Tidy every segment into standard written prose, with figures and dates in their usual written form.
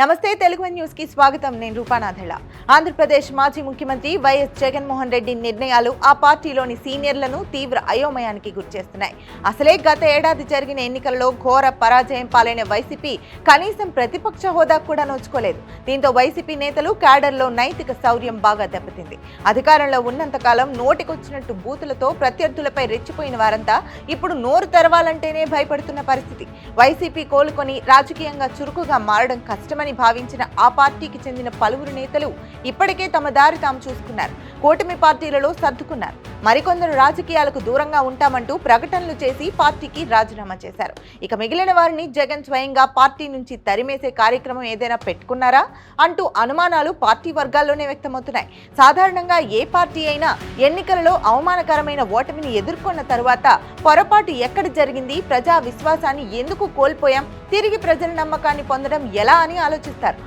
నమస్తే తెలుగు న్యూస్ కి స్వాగతం. నేను రూపానాథెళ్ళ. ఆంధ్రప్రదేశ్ మాజీ ముఖ్యమంత్రి వైఎస్ జగన్మోహన్ రెడ్డి నిర్ణయాలు ఆ పార్టీలోని సీనియర్లను తీవ్ర అయోమయానికి గురిచేస్తున్నాయి. అసలే గత ఏడాది జరిగిన ఎన్నికల్లో ఘోర పరాజయం పాలైన వైసీపీ కనీసం ప్రతిపక్ష హోదా కూడా నోచుకోలేదు. దీంతో వైసీపీ నేతలు క్యాడర్లో నైతిక శౌర్యం బాగా దెబ్బతింది. అధికారంలో ఉన్నంతకాలం నోటికొచ్చినట్టు బూతులతో ప్రత్యర్థులపై రెచ్చిపోయిన వారంతా ఇప్పుడు నోరు తెరవాలంటేనే భయపడుతున్న పరిస్థితి. వైసీపీ కోలుకొని రాజకీయంగా చురుకుగా మారడం కష్టమని భావించిన ఆ పార్టీకి చెందిన పలువురు నేతలు ఇప్పటికే తమ దారి తాము చూసుకున్నారు. కూటమి పార్టీలలో సర్దుకున్నారు. మరికొందరు రాజకీయాలకు దూరంగా ఉంటామంటూ ప్రకటనలు చేసి పార్టీకి రాజీనామా చేశారు. ఇక మిగిలిన వారిని జగన్ స్వయంగా పార్టీ నుంచి తరిమేసే కార్యక్రమం ఏదైనా పెట్టుకున్నారా అంటూ అనుమానాలు పార్టీ వర్గాల్లోనే వ్యక్తమవుతున్నాయి. సాధారణంగా ఏ పార్టీ అయినా ఎన్నికలలో అవమానకరమైన ఓటమిని ఎదుర్కొన్న తరువాత పొరపాటు ఎక్కడ జరిగింది, ప్రజా విశ్వాసాన్ని ఎందుకు కోల్పోయాం, తిరిగి ప్రజల నమ్మకాన్ని పొందడం ఎలా అని ఆలోచిస్తారు.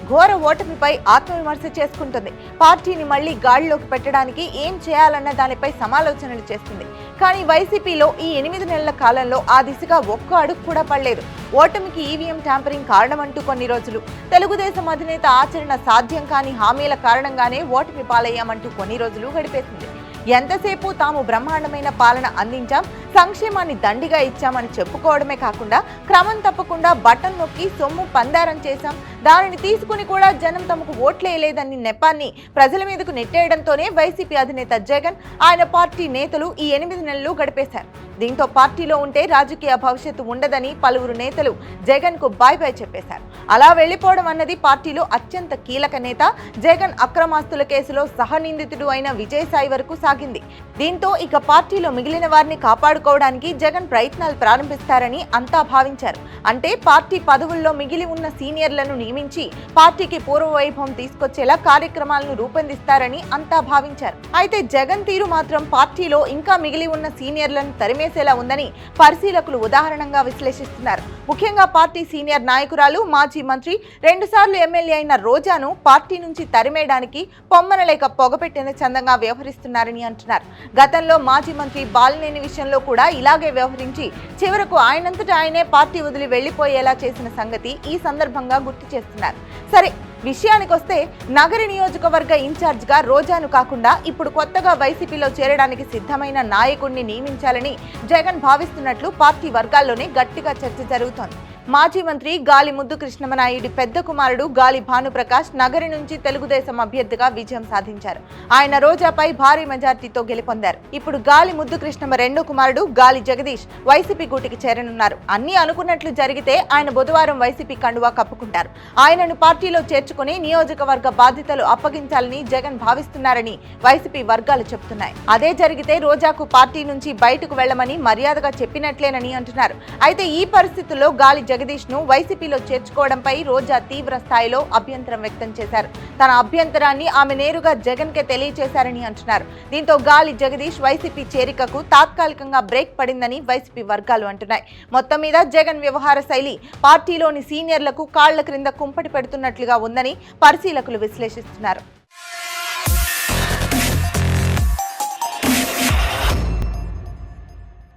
ఘోర ఓటమిపై ఆత్మవిమర్శ చేసుకుంటుంది. పార్టీని మళ్లీ గాడిలోకి పెట్టడానికి ఏం చేయాలన్న దానిపై సమాలోచనలు చేస్తుంది. కానీ వైసీపీలో ఈ 8 నెలల కాలంలో ఆ దిశగా ఒక్క అడుగు కూడా పడలేదు. ఓటమికి ఈవీఎం ట్యాంపరింగ్ కారణమంటూ కొన్ని రోజులు, తెలుగుదేశం అధినేత ఆచరణ సాధ్యం కాని హామీల కారణంగానే ఓటమి పాలయ్యామంటూ కొన్ని రోజులు గడిపేసింది. ఎంతసేపు తాము బ్రహ్మాండమైన పాలన అందించాం, సంక్షేమాన్ని దండిగా ఇచ్చామని చెప్పుకోవడమే కాకుండా క్రమం తప్పకుండా బటన్ నొక్కి సొమ్ము పందారం చేశాం, దానిని తీసుకుని కూడా జనం తమకు ఓట్లేయలేదని నెపాన్ని ప్రజల మీదకు నెట్టేయడంతోనే వైసీపీ అధినేత జగన్, ఆయన పార్టీ నేతలు ఈ 8 నెలలు గడిపేశారు. దీంతో పార్టీలో ఉంటే రాజకీయ భవిష్యత్తు ఉండదని పలువురు నేతలు జగన్ కు బాయ్ బాయ్ చెప్పేశారు. అలా వెళ్లిపోవడం అన్నది పార్టీలో అత్యంత కీలక నేత, జగన్ అక్రమాస్తుల కేసులో సహనిందితుడు అయిన విజయసాయి వరకు సాగింది. దీంతో ఇక పార్టీలో మిగిలిన వారిని కాపాడుకోవడానికి జగన్ ప్రయత్నాలు ప్రారంభిస్తారని అంతా భావించారు. అంటే పార్టీ పదవుల్లో మిగిలి ఉన్న సీనియర్లను నియమించి పార్టీకి పూర్వవైభవం తీసుకొచ్చేలా కార్యక్రమాలను రూపొందిస్తారని అంతా భావించారు. అయితే జగన్ తీరు మాత్రం పార్టీలో ఇంకా మిగిలి ఉన్న సీనియర్లను తరిమేసేలా ఉందని పరిశీలకులు ఉదాహరణంగా విశ్లేషిస్తున్నారు. ముఖ్యంగా పార్టీ సీనియర్ నాయకురాలు, మాజీ మంత్రి, 2 సార్లు ఎమ్మెల్యే అయిన రోజాను పార్టీ నుంచి తరిమేయడానికి పొమ్మనలేక పొగపెట్టిన చందంగా వ్యవహరిస్తున్నారని అంటున్నారు. గతంలో మాజీ మంత్రి బాలినేని విషయంలో కూడా ఇలాగే వ్యవహరించి చివరకు ఆయనంతటా ఆయనే పార్టీ వదిలి వెళ్లిపోయేలా చేసిన సంగతి ఈ సందర్భంగా గుర్తు చేస్తున్నారు. సరే, విషయానికొస్తే నగరి నియోజకవర్గ ఇన్ఛార్జిగా రోజాను కాకుండా ఇప్పుడు కొత్తగా వైసీపీలో చేరడానికి సిద్ధమైన నాయకుడిని నియమించాలని జగన్ భావిస్తున్నట్లు పార్టీ వర్గాల్లోనే గట్టిగా చర్చ జరుగుతోంది. మాజీ మంత్రి గాలి ముద్దు కృష్ణమనాయుడి పెద్ద కుమారుడు గాలి భానుప్రకాష్ నగరి నుంచి తెలుగుదేశం అభ్యర్థిగా విజయం సాధించారు. ఆయన రోజాపై భారీ మెజార్టీతో గెలుపొందారు. ఇప్పుడు గాలి ముద్దు కృష్ణమ రెండో కుమారుడు గాలి జగదీష్ వైసీపీ గూటికి చేరనున్నారు. అన్ని అనుకున్నట్లు జరిగితే ఆయన బుధవారం వైసీపీ కండువా కప్పుకుంటారు. ఆయనను పార్టీలో చేర్చుకుని నియోజకవర్గ బాధ్యతలు అప్పగించాలని జగన్ భావిస్తున్నారని వైసీపీ వర్గాలు చెబుతున్నాయి. అదే జరిగితే రోజాకు పార్టీ నుంచి బయటకు వెళ్లమని మర్యాదగా చెప్పినట్లేనని అంటున్నారు. అయితే ఈ పరిస్థితుల్లో గాలి జగదీష్ ను వైసీపీలో చేర్చుకోవడంపై రోజా తీవ్ర స్థాయిలో అభ్యంతరం వ్యక్తం చేశారు. తన అభ్యంతరాన్ని ఆమె నేరుగా జగన్ కే తెలియజేశారని అంటున్నారు. దీంతో గాలి జగదీష్ వైసీపీ చేరికకు తాత్కాలికంగా బ్రేక్ పడిందని వైసీపీ వర్గాలు అంటున్నాయి. మొత్తం మీద జగన్ వ్యవహార శైలి పార్టీలోని సీనియర్లకు కాళ్ల క్రింద కుంపటి పెడుతున్నట్లుగా ఉందని పరిశీలకులు విశ్లేషిస్తున్నారు.